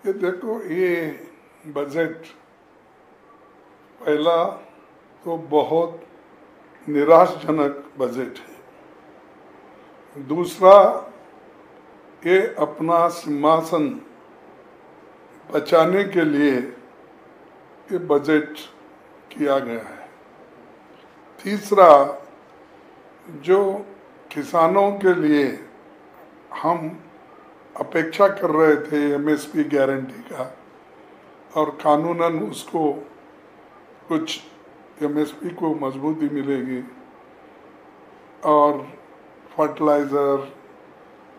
कि देखो ये बजट पहला तो बहुत निराशजनक बजट है। दूसरा, ये अपना सिंहासन बचाने के लिए ये बजट किया गया है। तीसरा, जो किसानों के लिए हम अपेक्षा कर रहे थे एमएसपी गारंटी का, और कानूनन उसको कुछ एमएसपी को मजबूती मिलेगी और फर्टिलाइज़र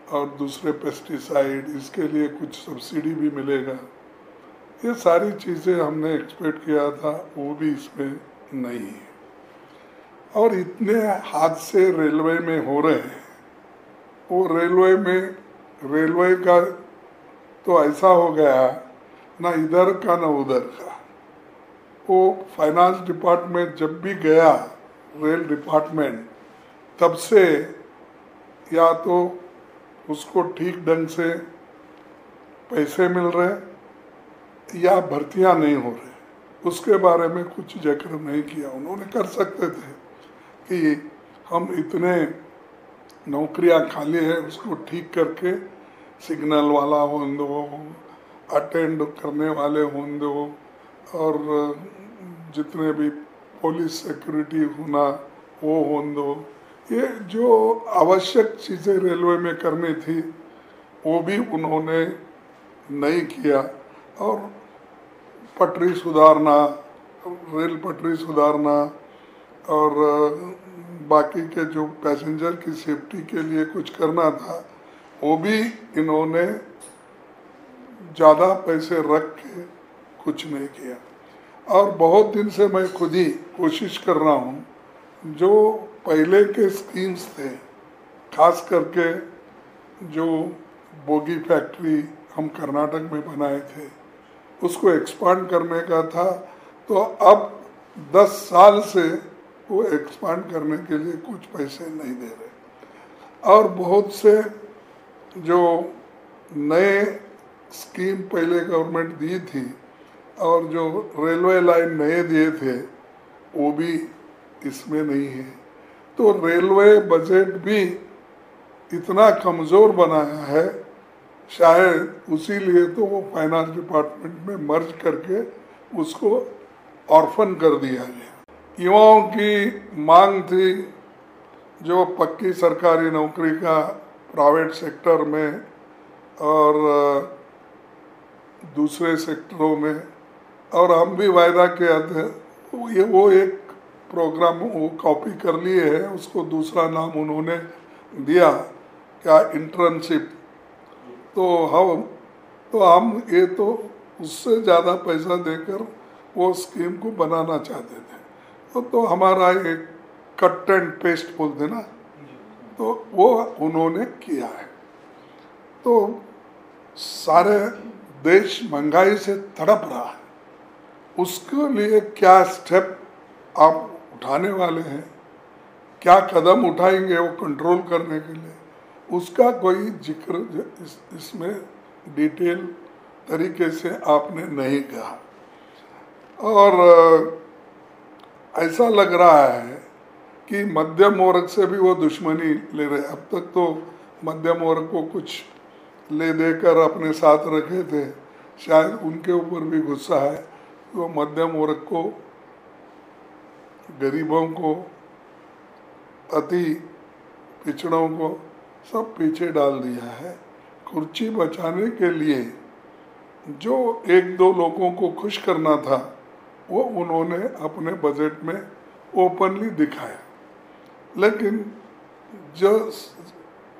और दूसरे पेस्टिसाइड इसके लिए कुछ सब्सिडी भी मिलेगा, ये सारी चीज़ें हमने एक्सपेक्ट किया था, वो भी इसमें नहीं है। और इतने हादसे रेलवे में हो रहे हैं, वो रेलवे का तो ऐसा हो गया ना इधर का ना उधर का। वो फाइनेंस डिपार्टमेंट जब भी गया, रेल डिपार्टमेंट, तब से या तो उसको ठीक ढंग से पैसे मिल रहे या भर्तियां नहीं हो रहे, उसके बारे में कुछ जिक्र नहीं किया। उन्होंने कर सकते थे कि हम इतने नौकरियां खाली है, उसको ठीक करके सिग्नल वाला हो दो, अटेंड करने वाले हो दो, और जितने भी पुलिस सिक्योरिटी होना वो हो दो। ये जो आवश्यक चीज़ें रेलवे में करनी थी वो भी उन्होंने नहीं किया। और पटरी सुधारना, रेल पटरी सुधारना और बाकी के जो पैसेंजर की सेफ्टी के लिए कुछ करना था, वो भी इन्होंने ज़्यादा पैसे रख के कुछ नहीं किया। और बहुत दिन से मैं खुद ही कोशिश कर रहा हूँ, जो पहले के स्कीम्स थे, खास करके जो बोगी फैक्ट्री हम कर्नाटक में बनाए थे, उसको एक्सपांड करने का था। तो अब 10 साल से वो एक्सपांड करने के लिए कुछ पैसे नहीं दे रहे। और बहुत से जो नए स्कीम पहले गवर्नमेंट दी थी और जो रेलवे लाइन नए दिए थे, वो भी इसमें नहीं है। तो रेलवे बजट भी इतना कमज़ोर बनाया है, शायद उसी लिए तो वो फाइनेंस डिपार्टमेंट में मर्ज करके उसको ऑर्फन कर दिया गया। युवाओं की मांग थी जो पक्की सरकारी नौकरी का प्राइवेट सेक्टर में और दूसरे सेक्टरों में, और हम भी वायदा किया था। वो एक प्रोग्राम वो कॉपी कर लिए है, उसको दूसरा नाम उन्होंने दिया क्या, इंटर्नशिप। तो हम ये तो उससे ज़्यादा पैसा देकर वो स्कीम को बनाना चाहते थे। तो हमारा एक कट एंड पेस्ट बोलते ना, तो वो उन्होंने किया है। तो सारे देश महंगाई से तड़प रहा है, उसके लिए क्या स्टेप आप उठाने वाले हैं, क्या कदम उठाएंगे वो कंट्रोल करने के लिए, उसका कोई जिक्र इसमें डिटेल तरीके से आपने नहीं कहा। और ऐसा लग रहा है कि मध्यम वर्ग से भी वो दुश्मनी ले रहे। अब तक तो मध्यम वर्ग को कुछ ले देकर अपने साथ रखे थे, शायद उनके ऊपर भी गुस्सा है। वो मध्यम वर्ग को, गरीबों को, अति पिछड़ों को सब पीछे डाल दिया है। कुर्सी बचाने के लिए जो 1-2 लोगों को खुश करना था, वो उन्होंने अपने बजट में ओपनली दिखाया। लेकिन जो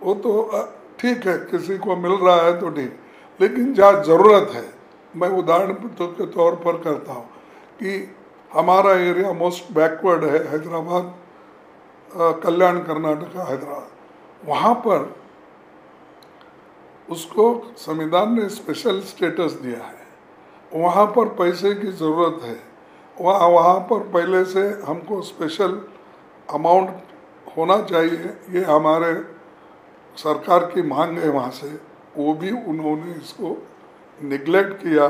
वो तो ठीक है, किसी को मिल रहा है तो ठीक, लेकिन जहाँ ज़रूरत है, मैं उदाहरण के तौर पर करता हूँ कि हमारा एरिया मोस्ट बैकवर्ड है, हैदराबाद, कल्याण कर्नाटका हैदराबाद, वहाँ पर उसको संविधान ने स्पेशल स्टेटस दिया है। वहाँ पर पैसे की ज़रूरत है, वहाँ पर पहले से हमको स्पेशल अमाउंट होना चाहिए, ये हमारे सरकार की मांग है वहाँ से। वो भी उन्होंने इसको निगलेक्ट किया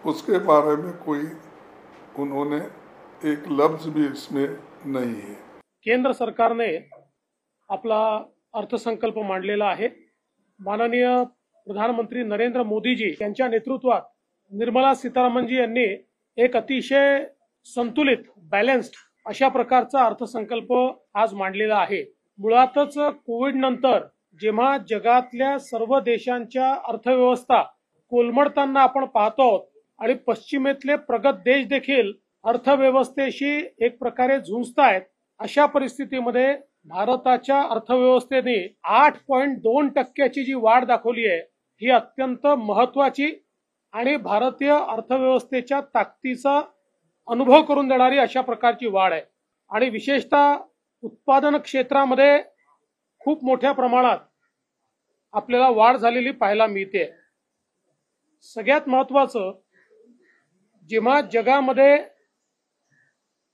उसके बारे में कोई उन्होंने एक लफ्ज भी इसमें नहीं है। केंद्र सरकारने आपला अर्थसंकल्प मांडलेला आहे। माननीय प्रधानमंत्री नरेंद्र मोदीजी यांच्या नेतृत्वात निर्मला सीतारामनजी यांनी एक अतिशय संतुलित बॅलन्स्ड अशा प्रकारचा अर्थसंकल्प आज मांडलेला आहे। मुळातच कोविड नंतर जेव्हा जगातल्या सर्व देशांच्या अर्थव्यवस्था कोलमडताना आपण पाहतो आहोत आणि पश्चिमेतले प्रगत देश देखील अर्थव्यवस्थेशी एक प्रकारे झुंजतायत, अशा परिस्थितीमध्ये भारताच्या अर्थव्यवस्थेने 8.2% जी वाढ दाखवली आहे ही अत्यंत महत्त्वाची आणि भारतीय अर्थव्यवस्थेच्या ताकदीचा अनुभव करून देणारी अशा प्रकारची वाढ आहे। आणि विशेषतः उत्पादन क्षेत्रामध्ये खूप मोठ्या प्रमाणात आपल्याला वाढ झालेली पाहायला मिळते। सगळ्यात महत्त्वाचं, जेव्हा जगामध्ये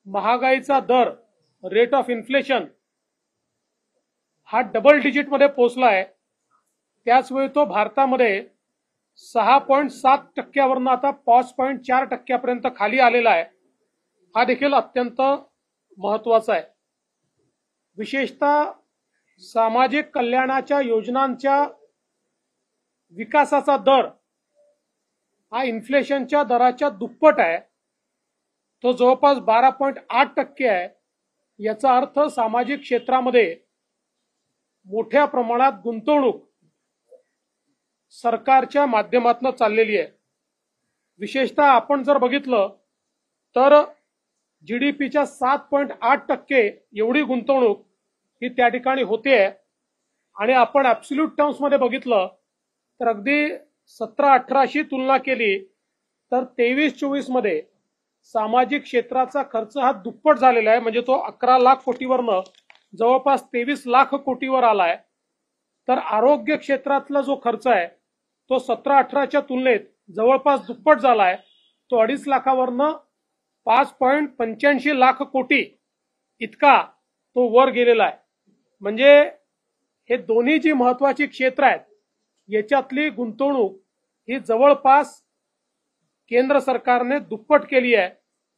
महागाईचा दर रेट ऑफ इन्फ्लेशन हा डबल डिजिट मध्ये पोहोचलाय, त्याचवेळी तो भारतामध्ये 6.7% वरून आता 5.4% पर्यंत खाली आलेला आहे। हा देखील अत्यंत महत्त्वाचा आहे। विशेषतः सामाजिक कल्याणाच्या योजनांच्या विकासाचा दर हा इन्फ्लेशनच्या दराच्या दुप्पट आहे, तो जवळपास 12.8% आहे। याचा अर्थ सामाजिक क्षेत्रामध्ये मोठ्या प्रमाणात गुंतवणूक सरकारच्या माध्यमातून चाललेली आहे। विशेषतः आपण जर बघितलं तर जीडीपीच्या 7.8% एवढी गुंतवणूक ही त्या ठिकाणी होते आणि आपण ॲब्सोल्यूट टर्म्स मध्ये बघितलं तर अगदी 17-18शी तुलना केली तर 23-24 मध्ये सामाजिक क्षेत्राचा खर्च हा दुप्पट झालेला आहे, म्हणजे तो 11 लाख कोटीवरनं जवळपास 23 लाख कोटीवर आलाय। तर आरोग्य क्षेत्रातला जो खर्च आहे तो 17-18च्या तुलनेत जवळपास दुप्पट झालाय, तो 2.5 लाखावरनं 5.85 लाख कोटी इतका तो वर गेलेला आहे। म्हणजे हे दोन्ही जी महत्त्वाची क्षेत्र आहेत याच्यातली गुंतवणूक ही जवळपास केंद्र सरकारने दुप्पट केली आहे,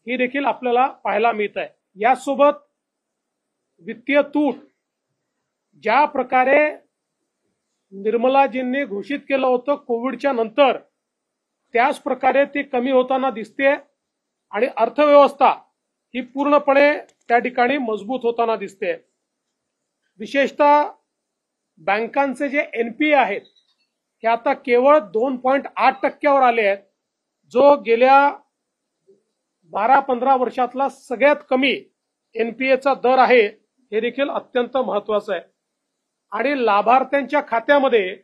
ही देखील आपल्याला पाहायला मिळत आहे। यासोबत वित्तीय तूट ज्या प्रकारे निर्मलाजींनी घोषित केलं होतं कोविडच्या नंतर, त्याच प्रकारे ती कमी होताना दिसते आणि अर्थव्यवस्था ही पूर्णपणे त्या ठिकाणी मजबूत होताना दिसते। विशेषतः बँकांचे जे एनपीए आहेत हे आता केवळ 2.8% वर आले आहेत, जो गेल्या 12-15 वर्षातला सगळ्यात कमी एनपीएचा दर आहे। हे देखील अत्यंत महत्त्वाचं आहे। आणि लाभार्थ्यांच्या खात्यामध्ये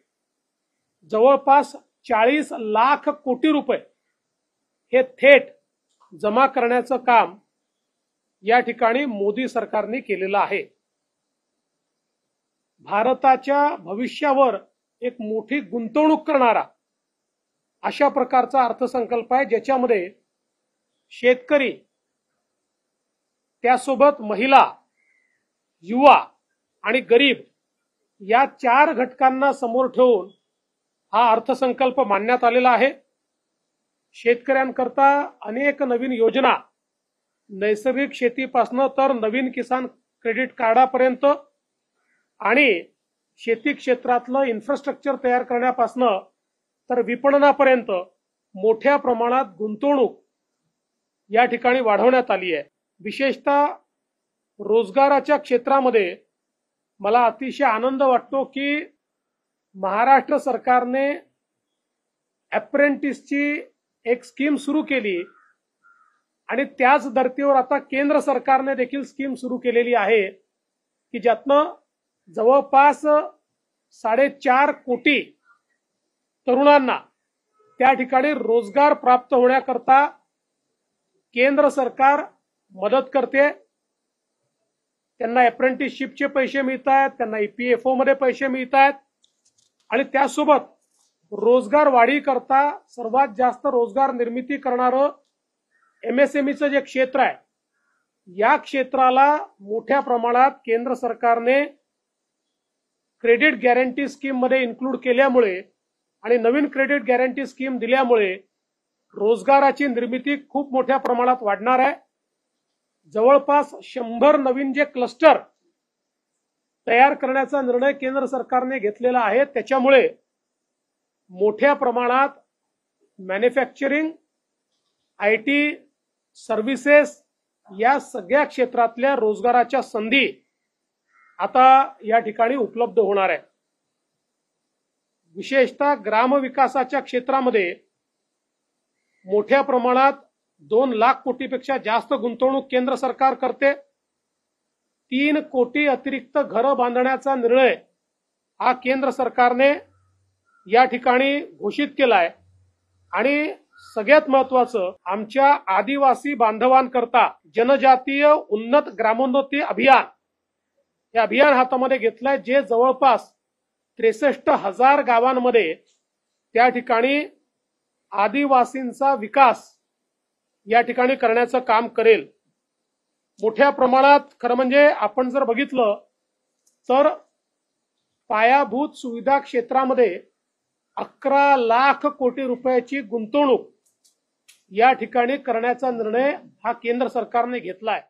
जवळपास 40 लाख कोटी रुपये हे थेट जमा करण्याचं काम या ठिकाणी मोदी सरकारने केलेलं आहे। भारताच्या भविष्यावर एक मोठी गुंतवणूक करणारा अशा प्रकारचा अर्थसंकल्प आहे, ज्याच्यामध्ये शेतकरी, त्यासोबत महिला, युवा आणि गरीब या 4 घटकांना समोर ठेवून हा अर्थसंकल्प मांडण्यात आलेला आहे। शेतकऱ्यांकरता अनेक नवीन योजना, नैसर्गिक शेतीपासून तर नवीन किसान क्रेडिट कार्डापर्यंत आणि शेती क्षेत्रातलं इन्फ्रास्ट्रक्चर तयार करण्यापासून तर विपणनापर्यंत मोठ्या प्रमाणात गुंतवणूक या ठिकाणी वाढवण्यात आली आहे। विशेषतः रोजगाराच्या क्षेत्रामध्ये मला अतिशय आनंद वाटतो की महाराष्ट्र सरकारने अप्रेंटिसची एक स्कीम सुरू केली आणि त्याच धर्तीवर आता केंद्र सरकारने देखील स्कीम सुरू केलेली आहे की ज्यातनं जवळपास 4.5 कोटी तरुणांना त्या ठिकाणी रोजगार प्राप्त होण्याकरता केंद्र सरकार मदत करते। त्यांना अप्रेंटिसशिपचे पैसे मिळतात, त्यांना ईपीएफओ मध्ये पैसे मिळतात आणि त्यासोबत रोजगार वाढी करता सर्वात जास्त रोजगार निर्मिती करणारं एमएसएमईचं जे क्षेत्र आहे या क्षेत्राला मोठ्या प्रमाणात केंद्र सरकारने क्रेडिट गॅरंटी स्कीम मध्ये इन्क्लूड केल्यामुळे आणि नवीन क्रेडिट गॅरंटी स्कीम दिल्यामुळे रोजगाराची निर्मिती खूप मोठ्या प्रमाणात वाढणार आहे. जवळपास 100 नवीन जे क्लस्टर तयार करण्याचा निर्णय केंद्र सरकारने घेतलेला आहे. त्याच्यामुळे मोठ्या प्रमाणात मॅन्युफॅक्चरिंग, IT, सर्व्हिसेस या सगळ्या क्षेत्रातल्या रोजगाराच्या संधी आता या ठिकाणी उपलब्ध होणार आहे. विशेषतः ग्रामविकासाच्या क्षेत्रामध्ये मोठ्या प्रमाणात 2 लाख कोटीपेक्षा जास्त गुंतवणूक केंद्र सरकार करते. 3 कोटी अतिरिक्त घरं बांधण्याचा निर्णय हा केंद्र सरकारने या ठिकाणी घोषित केलाय. आणि सगळ्यात महत्वाचं, आमच्या आदिवासी बांधवांकरता जनजातीय उन्नत ग्रामोन्नती अभियान हे अभियान हातामध्ये घेतलंय, जे जवळपास 63,000 गावांमध्ये त्या ठिकाणी आदिवासींचा विकास या ठिकाणी करण्याचं काम करेल. मोठ्या प्रमाणात खरं म्हणजे आपण जर बघितलं तर पायाभूत सुविधा क्षेत्रामध्ये 11 लाख कोटी रुपयाची गुंतवणूक या ठिकाणी करण्याचा निर्णय हा केंद्र सरकारने घेतलाय.